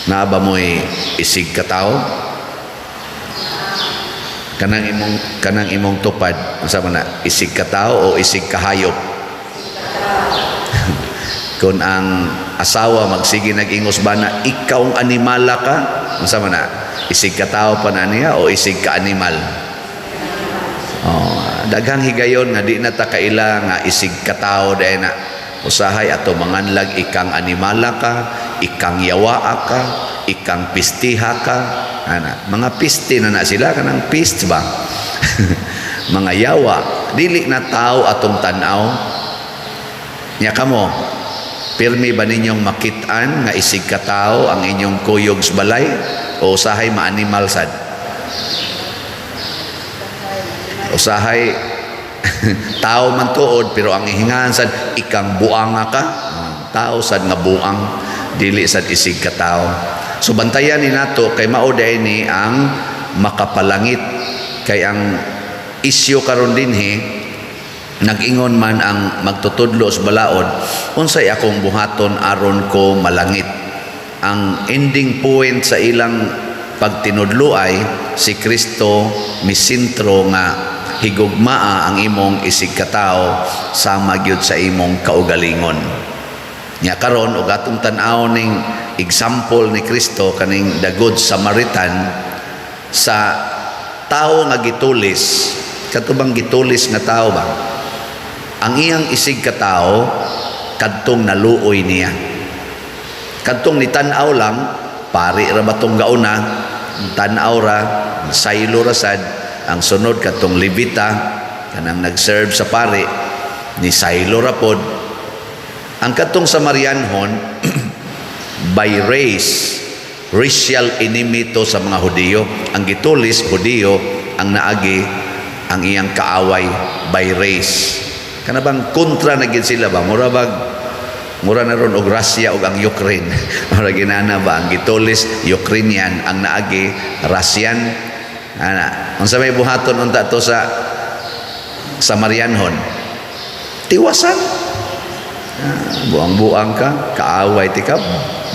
Na ba mo'y isig ka tao? Kanang imong tupad, unsa man na, isig ka tao o isig ka hayop? Kung ang asawa magsige nag-ingos ba na ikaw ang animala ka, unsa man na, isig ka tao pa na niya o isig ka animal? Daghang higayon nga di na ta kaila nga isig ka tao dahil na usahay ato manganlag ikang animala ka, ikang yawa ka, ikang pistiha ka. Mga piste na sila, kanang pist ba? Mga yawa, dili na tao atong tanaw. Nya kamo, pirmi ba ninyong makitaan nga isig ka tao ang inyong kuyog sa balay o usahay ma-animal sad? Usahay tao man tuod pero ang ihingahan sad ikang buanga ka. Tao sad nga buang, dili sad isig ka tao. So bantayan ni nato kay mao ni ang makapalangit, kay ang isyu karon dinhi nag-ingon man ang magtutudlo sa balaod, unsay akong buhaton aron ko malangit. Ang ending point sa ilang pagtinudlo ay si Kristo misintro nga higugmaa ang imong isig ka tao sama gyud sa imong kaugalingon. Nya karon og atong tan-aw ning example ni Kristo kaning the Good Samaritan sa tao nga gitulis, katubang gitulis nga tao ba? Ang iyang isig ka tao kadtong naluoy niya. Kadtong nitan-aw lang, pari ra ba tong gauna, tan-aw ra, saylo ra sad. Ang sunod katong Levita kanang nag-serve sa pari ni saylo ra pod. Ang katong Samarianhon by race, racial enemy to sa mga Hudiyo. Ang gitulis Hudiyo, ang naagi ang iyang kaaway by race. Kana bang kontra na gid sila ba? Mura na ron og Russia og ang Ukraine. Mura ginana ba ang gitulis Ukrainian, ang naagi Russian. Unsa may buhaton unta to sa Samarianhon? Tiwasan. Buang-buang ka, kaaway ti ka,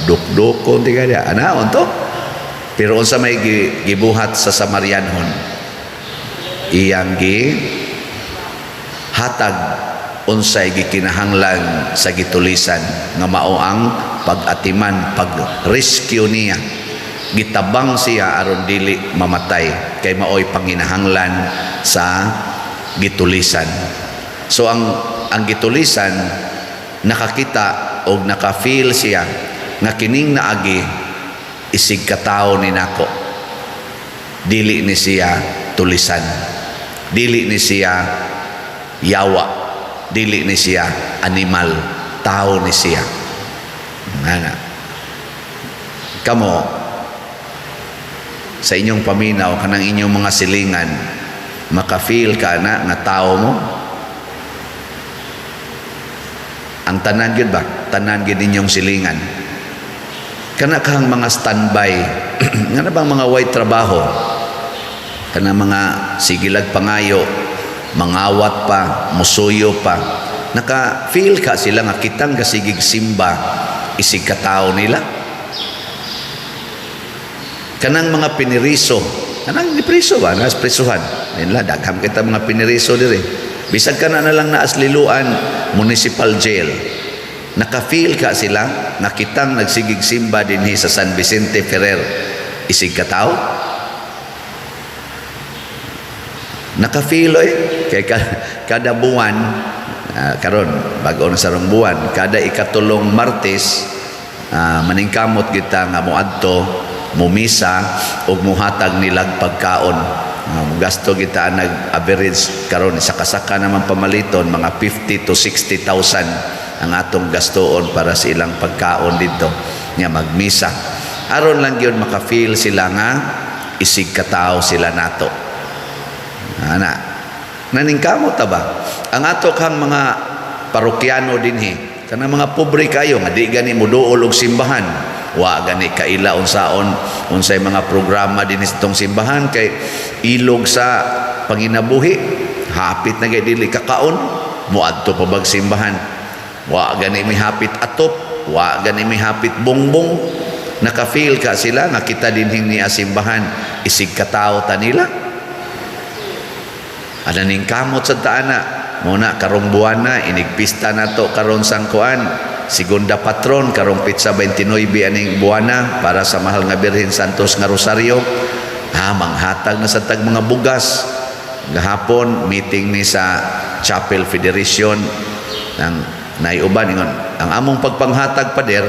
duk-dukon ti ka dia. Unto? Pero unsa may gibuhat sa Samarianhon? Iyang hatag unsay gikinahanglan sa gitulisan nga mao ang pag-atiman, pag-rescue niya. Gitabang siya aron dili mamatay kay maoy panginahanglan sa gitulisan. So ang gitulisan nakakita o naka-feel siya nga kining naagi isig ka tao ni nako. Dili ni siya tulisan, dili ni siya yawa, dili ni siya animal, tao ni siya. Kamo sa inyong paminaw kanang inyong mga silingan, maka-feel ka na nga tao mo. Ang tanan gyud ba? Tanan gyud ninyong silingan. Kana kang mga standby, nga na bang mga white trabaho, kana mga sigilag pangayo, mangawat pa, musuyo pa, naka-feel ka sila nga kitang kasigig simba, isig ka tao nila. Kanang mga piniriso, kanang nipriso ba? Nasprisuhan. Nila, dagham kita mga piniriso diri. Bisag ka na lang naasliluan, municipal jail. Naka-feel ka sila, nakitang nagsigig simba dinhi sa San Vicente Ferrer. Isig ka tao? Naka-feel kay kada buwan, karon bago na sarong buwan, kada ikatulong Martes, maningkamot kita nga moadto, mumisa, ug muhatag nilag pagkaon. Gasto kita nag-average karon sa kasaka naman pamaliton mga 50 to 60,000 ang atong gastoon para sa ilang pagkaon dito nya magmisa. Aron lang gyud maka-feel sila nga isig ka tao sila nato. Naningkamot ta ba? Ang ato kang mga parokyano dinhi, kanang mga pobre kayo nga di gani mo duol og simbahan. Wa gani kaila unsaon unsay mga programa dinhi sa tong simbahan kay ilog sa panginabuhi. Hapit na gay dili kakaon, muadto pa bag simbahan. Wa gani may hapit atop, wa gani may hapit bongbong. Naka-feel ka sila nga kita dinhing ni asimbahan isig katao ta nila. Ada ning kamot sa taana. Muna karong buwan na inigpista nato karon sang kuan. Segunda patron karong Pitsa 29 aning buwana para sa mahal nga Birhen Santos nga Rosario. Manghatag na sa tag mga bugas. Gahapon meeting ni sa Chapel Federation ng naiuban ingon ang among pagpanghatag pader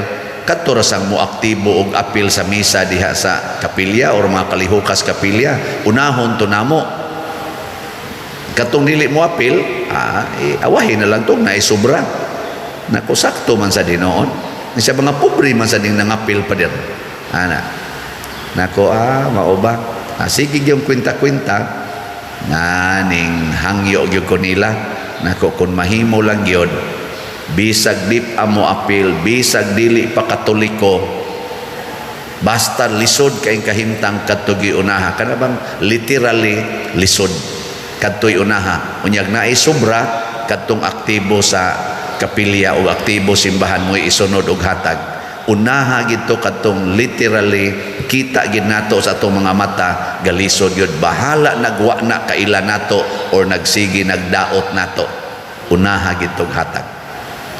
kadto ra sang mo aktibo og apil sa misa diha sa kapilya or mga kalihukas kapilya. Unahon to namo. Katong dili mo apil, awahin na lang to na isobra. Naku sakto man sa dinoon. Ni sa mga pobre man sa ding nangapil pader. Nako mao ba? Sige gyud kwenta-kwenta nga ning hangyo gyud ko nila. Nako kun mahimo lang gyud bisag dip amo apil, bisag dili pa katoliko, basta lisod kay kahimtang kadtoy unaha. Kana bang literally lisod kadtoy unaha. Unyag na sobra kadtong aktibo sa kapilya o aktibo simbahan mo isunod og hatag. Unaha gito katong literally kita gid nato sa atong mga mata galisod gyud. Bahala nagwa na kaila nato or nagsigi nagdaot nato. Unaha gito hatag.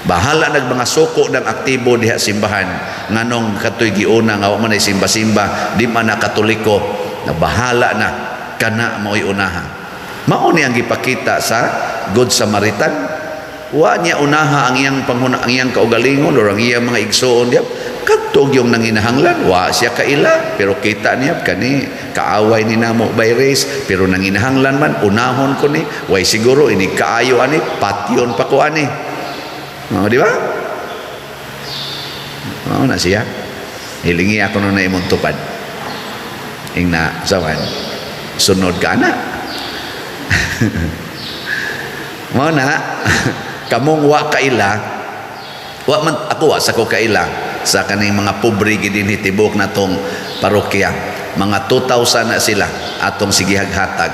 Bahala nag mga suko ng aktibo diha simbahan nganong katoy giuna nga wa man ay simba-simba di man na katoliko na bahala na kana mo'y unaha. Mao ni ang gipakita sa Good Samaritan. Wa niya unaha ang iyang panghuna, ang iyang kaugalingon o ang iyang mga igsoon diya. Kadtog yung nanginahanglan, wa siya kaila, pero kita niya kani kaaway ni namo by race, pero nanginahanglan man unahon ko ni, way siguro ini kaayo ani, patyon pa ko ani. Di ba? Na siya. Hilingi ako na imong tupad. Ing na sawan. Sunod ka na. Mo na kamong wa kaila, wa man ako sa ko kaila sa kaning mga pobre gid dinhi tibok natong parokya. Mga 2,000 na sila atong sigihag hatag.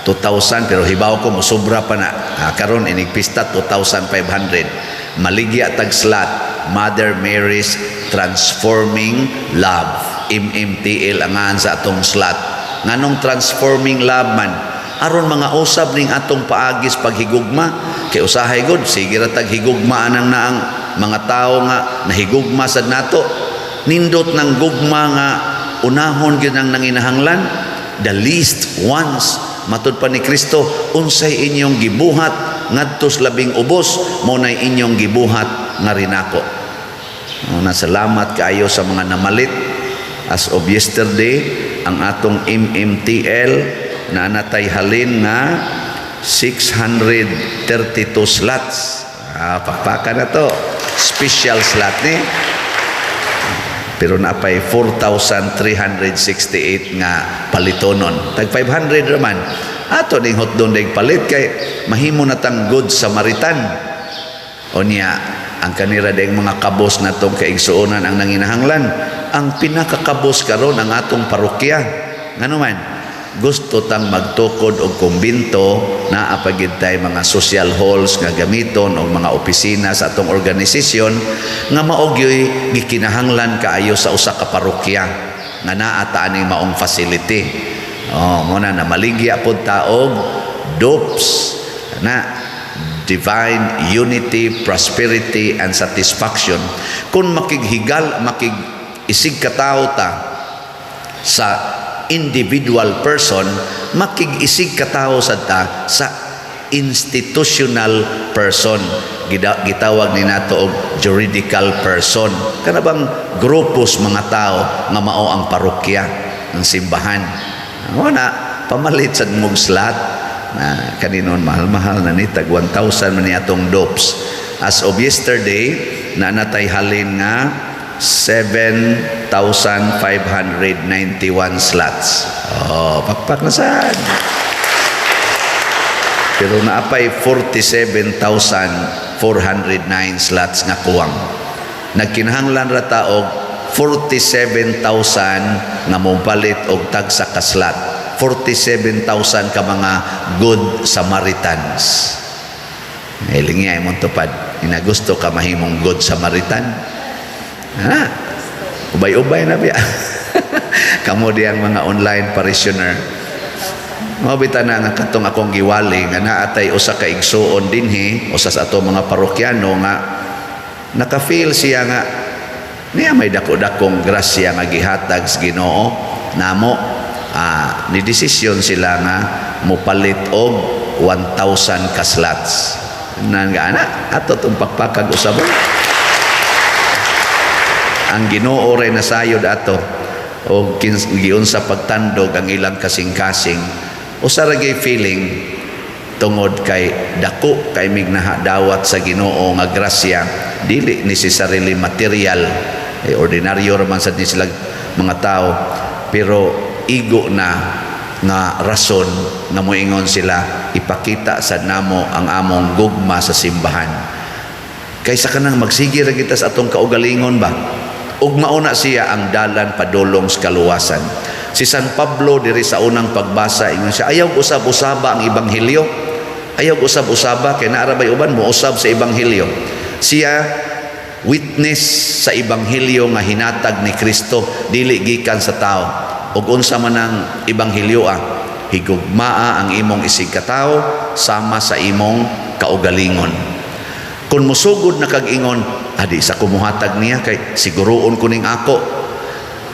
2,000 pero hibaw ko mo sobra pa na. Karon inig pista 2,500. Maligya tag slot Mother Mary's Transforming Love. MMTL angan sa atong slot. Nganong Transforming Love man? Aron mga usab ning atong paagis paghigugma kay usahay gud sige ra tag higugma anang naang mga tao nga nahigugma sad nato. Nindot ng gugma nga unahon gyud ang nanginahanglan. The least ones matud pa ni Kristo unsay inyong gibuhat ngadtos labing ubos mo nay inyong gibuhat nga rinako. Salamat kaayo sa mga namalit. As of yesterday ang atong MMTL na natay halin nga 632 slots. Pakpaka na to. Special slot ni. Pero napay 4,368 nga palitonon. Tag 500 raman. Ato ning hotdon dayg palit kay mahimo na tang Good Samaritan. O niya, ang kanira dayg mga kabos na tong kaigsuonan ang nanginahanglan. Ang pinakakabos karon ang atong parokya. Ngano man? Gusto tang magtukod og kumbinto na apagid tay mga social halls nga gamiton o mga opisina sa atong organisasyon nga maogyoy gikinahanglan kaayo sa usa ka parokya nga naa ta aning maong facility. Mo na maligya pod ta og DOPS na Divine Unity, Prosperity and Satisfaction. Kung makig-isig katao ta sa individual person, makig-isig katao sa ta sa institutional person. Gitawag ni nato og juridical person. Kana bang grupos mga tao nga mao ang parokya ng simbahan. Na pamalit sa mong slot na kaninon mahal-mahal na ni tag 1,000 man ni atong DOPS. As of yesterday na natay halin nga 7,591 slots. Pakpak na saan. Pero naapay 47,409 slots nga kuwang. Nagkinahanglan ra ta og 47,000 nga mopalit og tagsa ka slot. 47,000 ka mga Good Samaritans. Hilingi ay mong tupad. Inagusto ka mahimong Good Samaritan. Ubay-ubay na biya. Kamo diyang mga online parishioner. Mabita na nga katong akong giwali nga naatay usa ka igsuon dinhi usa sa ato mga parokyano nga naka-feel siya nga niya may dako-dakong grasya nga gihatag sa Ginoo namo. Ni desisyon sila nga mopalit og 1,000 ka slots. Nan nga ana ato tong pakpakag usab. Ang Ginoo ray nasayod ato og giunsa pagtandog ang ilang kasing-kasing. Usa ra gay feeling tungod kay dako kay mignahadawat sa Ginoo nga grasya dili necessarily material ordinaryo ra man sad ni sila mga tao pero igo na nga rason nga moingon sila ipakita sad namo ang among gugma sa simbahan kaysa kanang magsige ra kita sa atong kaugalingon ba ug mauna siya ang dalan padulong sa kaluwasan. Si San Pablo diri sa unang pagbasa ingon siya ayaw usab-usaba ang ebanghelyo. Ayaw usab-usaba kay naara bay uban mo usab sa ebanghelyo. Siya witness sa ebanghelyo nga hinatag ni Kristo dili gikan sa tao. Ug unsa man ang ebanghelyo higugmaa ang imong isig ka tao sama sa imong kaugalingon. Kung musugod na kag-ingon, adi sa kumuhatag niya kay siguroon ko ning ako.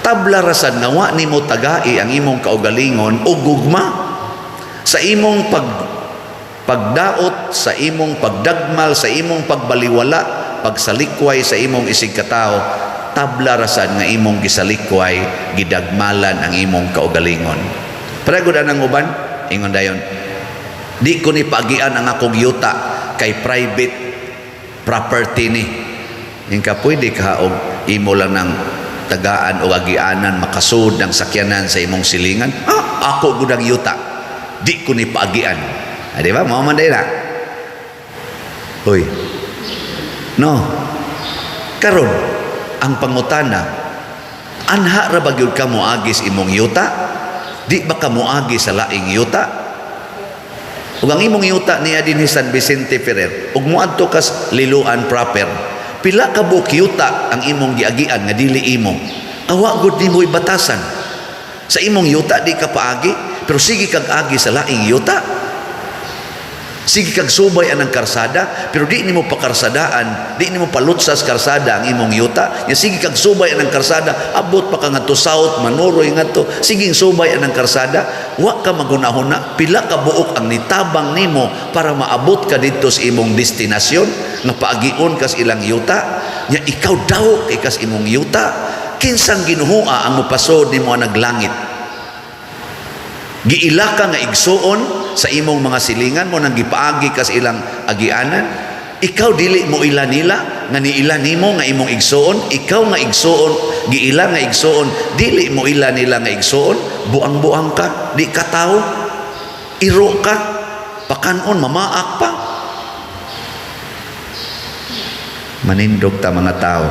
Tabla rasad nawa nimo tagai ang imong kaugalingon o gugma sa imong pagdaot, sa imong pagdagmal, sa imong pagbaliwala, pagsalikway sa imong isig katao. Tabla rasad nga imong gisalikway, gidagmalan ang imong kaugalingon. Paragod anang uban, ingon dayon. Di ko ni pagian ang akong yuta kay private property ni. Ingka pwede ka og imo lang ng tagaan o agianan makasud ng sakyanan sa imong silingan. Ako gudang yuta. Di ko ni paagian. Di ba? Mao man na. Hoy. No. Karon ang pangutana, anha ra ba gyud ka moagis imong yuta? Di ba ka moagi sa laing yuta? Ug ang imong yuta niya dinhi San Vicente Ferrer ug moadto kas Liloan proper pila ka buok yuta ang imong giagian nga dili imo awa gud nimo ibatasan sa imong yuta di ka paagi pero sige kag agi sa laing yuta sige kag subay anang karsada pero di nimo pakarsadaan di nimo palutsas karsada ang imong yuta nya sige kag subay anang karsada abot pa ka ngadto south manuroy ngadto sige subay anang karsada wa ka magunahuna pila ka buok ang nitabang nimo para maabot ka didto sa imong destinasyon nga paagion kas ilang yuta nya ikaw daw kay kas imong yuta kinsang ginuhua ang mopasod nimo ang naglangit giila ka nga igsuon sa imong mga silingan mo nang gipaagi kas ilang agianan ikaw dili mo ila nila nga niila nimo nga imong igsuon ikaw nga igsuon giila nga igsuon dili mo ila nila nga igsuon buang-buang ka di ka tao iro ka pakanon mamaak pa manindog ta mga tao